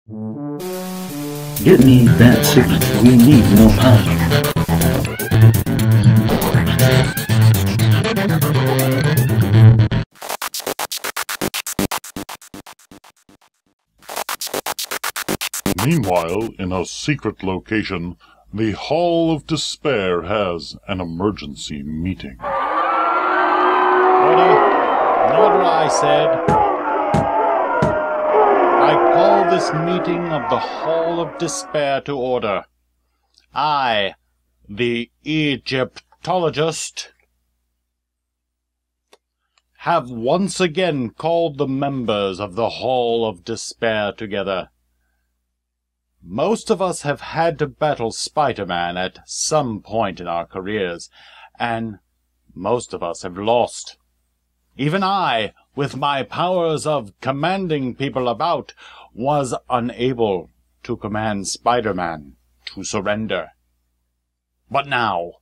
Get me that signal. We need more power. Meanwhile, in a secret location, the Hall of Despair has an emergency meeting. Order! Order, I said. I call this meeting of the Hall of Despair to order. I, the Egyptologist, have once again called the members of the Hall of Despair together. Most of us have had to battle Spider-Man at some point in our careers, and most of us have lost. Even I, with my powers of commanding people about, was unable to command Spider-Man to surrender. But now,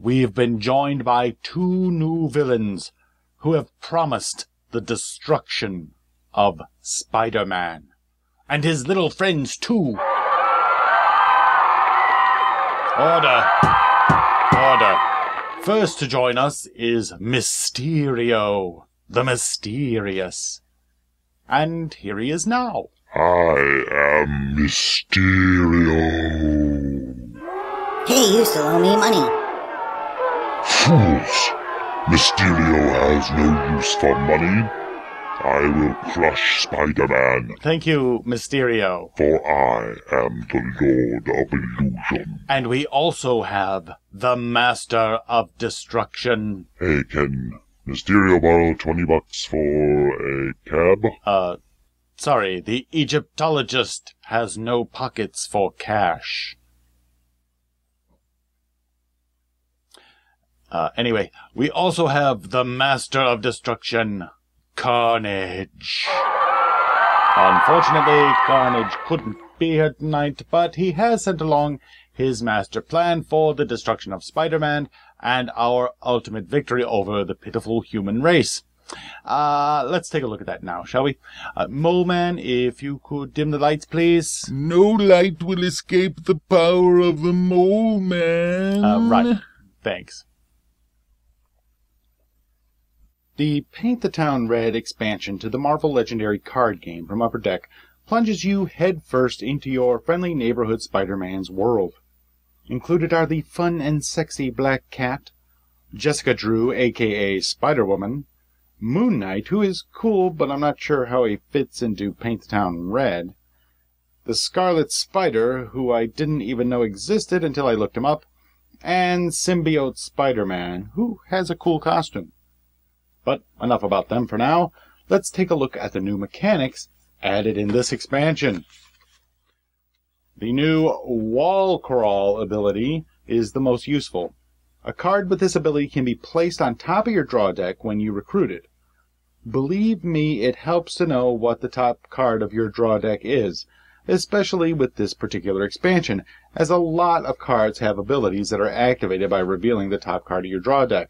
we've been joined by two new villains who have promised the destruction of Spider-Man, and his little friends too. Order! Order! First to join us is Mysterio, the Mysterious. And here he is now. I am Mysterio. Hey, you still owe me money. Fools! Mysterio has no use for money. I will crush Spider-Man, Thank you, Mysterio. for I am the Lord of Illusion. And we also have the Master of Destruction. Hey, can Mysterio borrow $20 for a cab? Sorry, the Egyptologist has no pockets for cash. Anyway, we also have the Master of Destruction, Carnage. Unfortunately, Carnage couldn't be here tonight, but he has sent along his master plan for the destruction of Spider-Man and our ultimate victory over the pitiful human race. Let's take a look at that now, shall we? Mole Man, if you could dim the lights, please. No light will escape the power of the Mole Man. Right. Thanks. The Paint the Town Red expansion to the Marvel Legendary card game from Upper Deck plunges you headfirst into your friendly neighborhood Spider-Man's world. Included are the fun and sexy Black Cat, Jessica Drew, aka Spider-Woman, Moon Knight, who is cool, but I'm not sure how he fits into Paint the Town Red, the Scarlet Spider, who I didn't even know existed until I looked him up, and Symbiote Spider-Man, who has a cool costume. But enough about them for now. Let's take a look at the new mechanics added in this expansion. The new Wall Crawl ability is the most useful. A card with this ability can be placed on top of your draw deck when you recruit it. Believe me, it helps to know what the top card of your draw deck is, especially with this particular expansion, as a lot of cards have abilities that are activated by revealing the top card of your draw deck.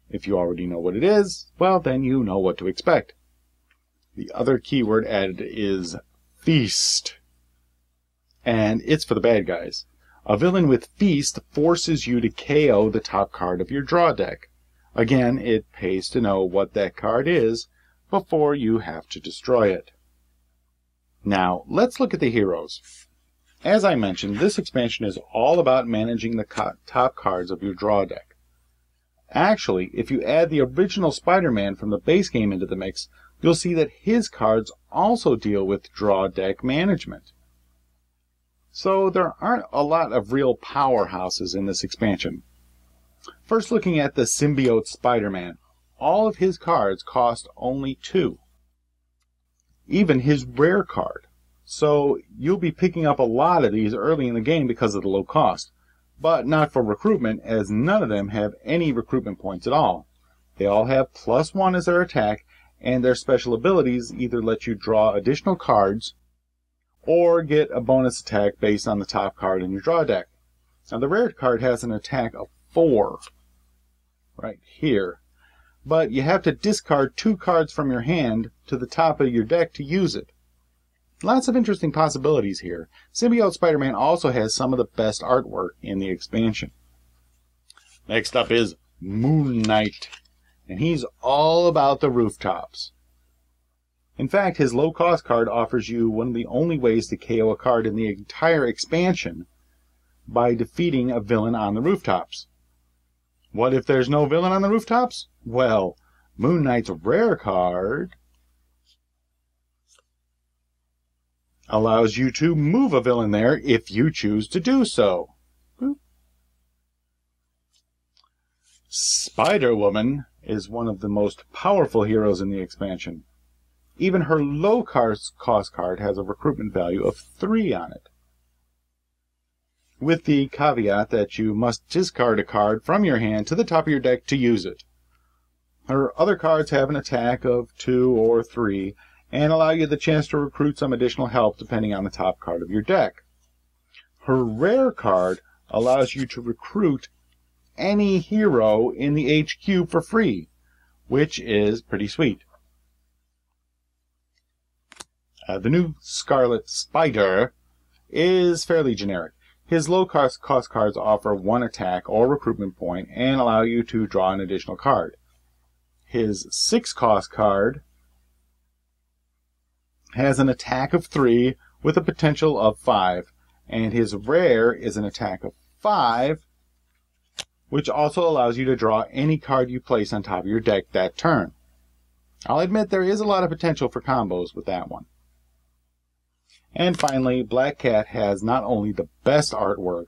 If you already know what it is, well, then you know what to expect. The other keyword added is Feast, and it's for the bad guys. A villain with Feast forces you to KO the top card of your draw deck. Again, it pays to know what that card is before you have to destroy it. Now, let's look at the heroes. As I mentioned, this expansion is all about managing the top cards of your draw deck. Actually, if you add the original Spider-Man from the base game into the mix, you'll see that his cards also deal with draw deck management. So there aren't a lot of real powerhouses in this expansion. First, looking at the Symbiote Spider-Man, all of his cards cost only 2. Even his rare card. So you'll be picking up a lot of these early in the game because of the low cost. But not for recruitment, as none of them have any recruitment points at all. They all have +1 as their attack, and their special abilities either let you draw additional cards or get a bonus attack based on the top card in your draw deck. Now the rare card has an attack of 4, right here, but you have to discard 2 cards from your hand to the top of your deck to use it. Lots of interesting possibilities here. Symbiote Spider-Man also has some of the best artwork in the expansion. Next up is Moon Knight, and he's all about the rooftops. In fact, his low-cost card offers you one of the only ways to KO a card in the entire expansion by defeating a villain on the rooftops. What if there's no villain on the rooftops? Well, Moon Knight's rare card allows you to move a villain there if you choose to do so. Boop. Spider-Woman is one of the most powerful heroes in the expansion. Even her low-cost card has a recruitment value of 3 on it, with the caveat that you must discard a card from your hand to the top of your deck to use it. Her other cards have an attack of 2 or 3 and allow you the chance to recruit some additional help depending on the top card of your deck. Her rare card allows you to recruit any hero in the HQ for free, which is pretty sweet. The new Scarlet Spider is fairly generic. His low-cost cards offer 1 attack or recruitment point and allow you to draw an additional card. His 6-cost card has an attack of 3 with a potential of 5, and his rare is an attack of 5, which also allows you to draw any card you place on top of your deck that turn. I'll admit there is a lot of potential for combos with that one. And finally, Black Cat has not only the best artwork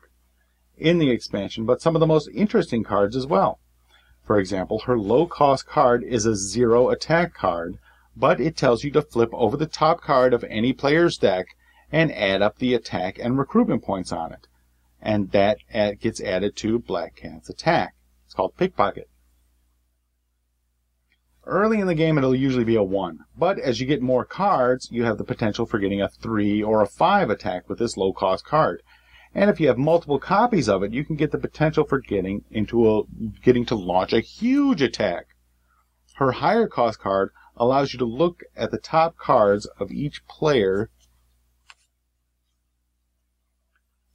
in the expansion, but some of the most interesting cards as well. For example, her low-cost card is a 0 attack card, but it tells you to flip over the top card of any player's deck and add up the attack and recruitment points on it. And that gets added to Black Cat's attack. It's called Pickpocket. Early in the game, it'll usually be a 1, but as you get more cards, you have the potential for getting a 3 or a 5 attack with this low-cost card. And if you have multiple copies of it, you can get the potential for getting to launch a huge attack. Her higher-cost card allows you to look at the top cards of each player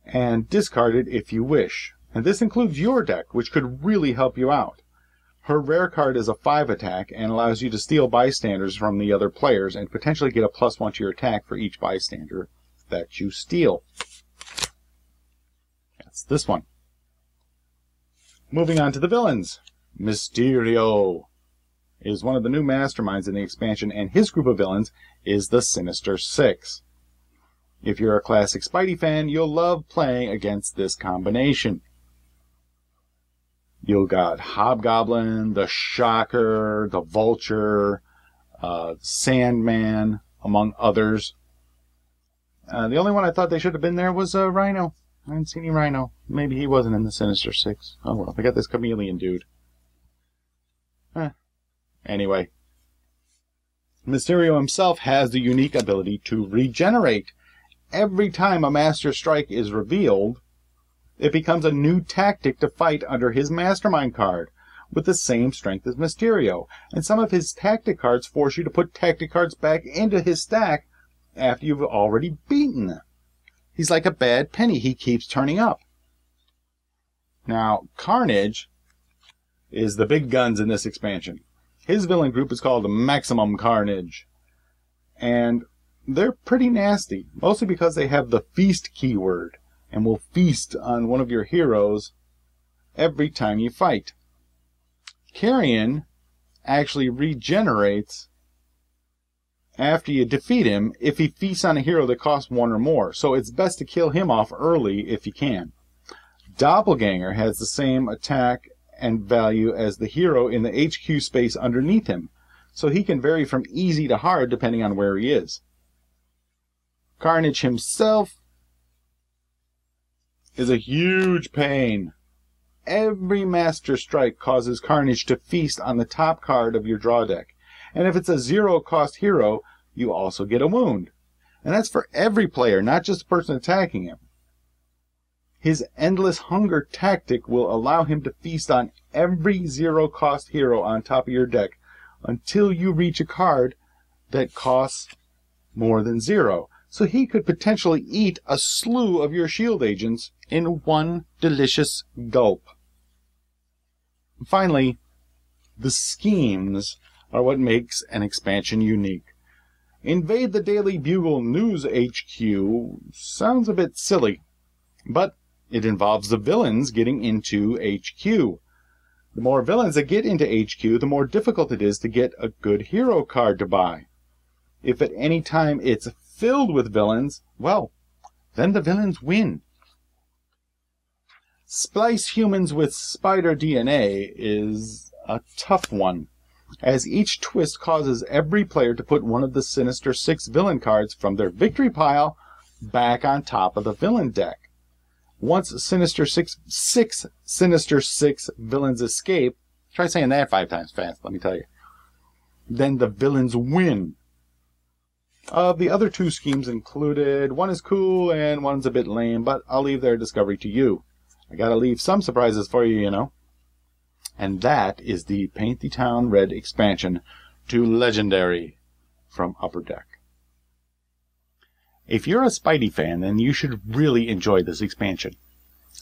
and discard it if you wish. And this includes your deck, which could really help you out. Her rare card is a 5 attack and allows you to steal bystanders from the other players and potentially get a +1 to your attack for each bystander that you steal. That's this one. Moving on to the villains. Mysterio is one of the new masterminds in the expansion, and his group of villains is the Sinister Six. If you're a classic Spidey fan, you'll love playing against this combination. You've got Hobgoblin, the Shocker, the Vulture, Sandman, among others. The only one I thought they should have been there was Rhino. I haven't seen any Rhino. Maybe he wasn't in the Sinister Six. Oh well, they got this chameleon dude. Anyway. Mysterio himself has the unique ability to regenerate. Every time a Master Strike is revealed, it becomes a new tactic to fight under his Mastermind card, with the same strength as Mysterio. And some of his tactic cards force you to put tactic cards back into his stack after you've already beaten them. He's like a bad penny. He keeps turning up. Now, Carnage is the big guns in this expansion. His villain group is called Maximum Carnage. And they're pretty nasty, mostly because they have the feast keyword and will feast on one of your heroes every time you fight. Carrion actually regenerates after you defeat him if he feasts on a hero that costs 1 or more, so it's best to kill him off early if you can. Doppelganger has the same attack and value as the hero in the HQ space underneath him, so he can vary from easy to hard depending on where he is. Carnage himself is a huge pain. Every Master Strike causes Carnage to feast on the top card of your draw deck, and if it's a 0-cost hero, you also get a wound. And that's for every player, not just the person attacking him. His Endless Hunger tactic will allow him to feast on every 0-cost hero on top of your deck until you reach a card that costs more than 0. so he could potentially eat a slew of your shield agents in one delicious gulp. Finally, the schemes are what makes an expansion unique. Invade the Daily Bugle News HQ sounds a bit silly, but it involves the villains getting into HQ. The more villains that get into HQ, the more difficult it is to get a good hero card to buy. If at any time it's filled with villains, well, then the villains win. Splice humans with spider DNA is a tough one, as each twist causes every player to put one of the Sinister Six villain cards from their victory pile back on top of the villain deck. Once six Sinister Six villains escape, try saying that 5 times fast, let me tell you, then the villains win. The other 2 schemes included, one is cool and one's a bit lame, but I'll leave their discovery to you. I gotta leave some surprises for you, you know. And that is the Paint the Town Red expansion to Legendary from Upper Deck. If you're a Spidey fan, then you should really enjoy this expansion.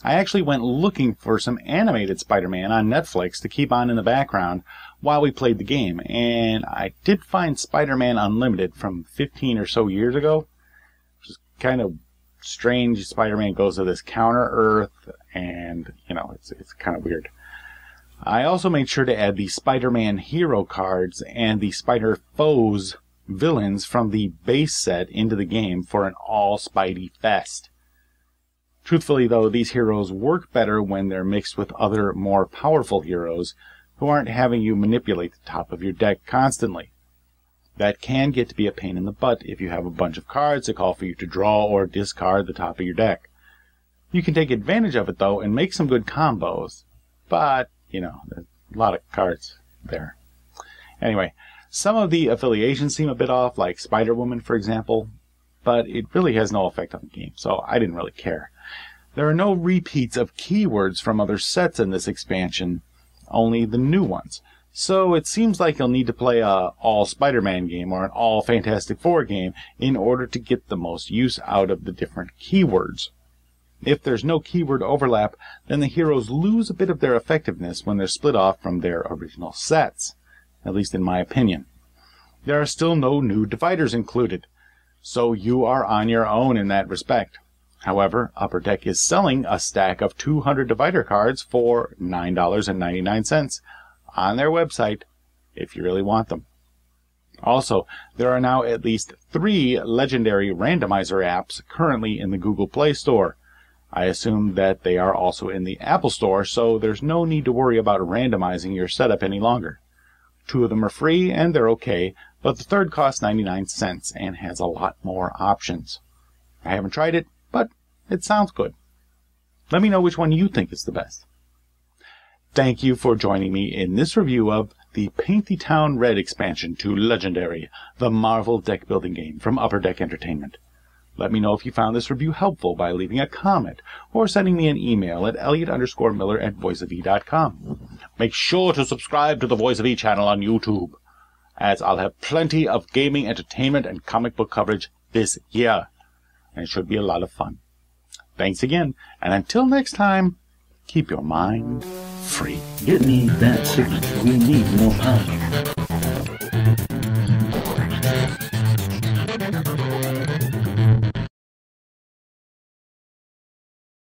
I actually went looking for some animated Spider-Man on Netflix to keep on in the background while we played the game, and I did find Spider-Man Unlimited from 15 or so years ago, which is kind of strange. Spider-Man goes to this counter-Earth, and, you know, it's kind of weird. I also made sure to add the Spider-Man hero cards and the Spider-Foes villains from the base set into the game for an all Spidey fest. Truthfully, though, these heroes work better when they're mixed with other more powerful heroes who aren't having you manipulate the top of your deck constantly. That can get to be a pain in the butt if you have a bunch of cards that call for you to draw or discard the top of your deck. You can take advantage of it, though, and make some good combos, but, you know, there's a lot of cards there. Anyway, some of the affiliations seem a bit off, like Spider-Woman, for example, but it really has no effect on the game, so I didn't really care. There are no repeats of keywords from other sets in this expansion, only the new ones. So it seems like you'll need to play a all Spider-Man game or an all Fantastic Four game in order to get the most use out of the different keywords. If there's no keyword overlap, then the heroes lose a bit of their effectiveness when they're split off from their original sets, at least in my opinion. There are still no new dividers included, so you are on your own in that respect. However, Upper Deck is selling a stack of 200 divider cards for $9.99 on their website if you really want them. Also, there are now at least 3 legendary randomizer apps currently in the Google Play Store. I assume that they are also in the Apple Store, so there's no need to worry about randomizing your setup any longer. 2 of them are free and they're okay, but the third costs 99 cents and has a lot more options. I haven't tried it, but it sounds good. Let me know which one you think is the best. Thank you for joining me in this review of the Paint the Town Red expansion to Legendary, the Marvel deck building game from Upper Deck Entertainment. Let me know if you found this review helpful by leaving a comment or sending me an email at elliot_miller@voiceofe.com. Make sure to subscribe to the Voice of E channel on YouTube, as I'll have plenty of gaming, entertainment, and comic book coverage this year, and it should be a lot of fun. Thanks again, and until next time, keep your mind free. Get me that 6. We need more power.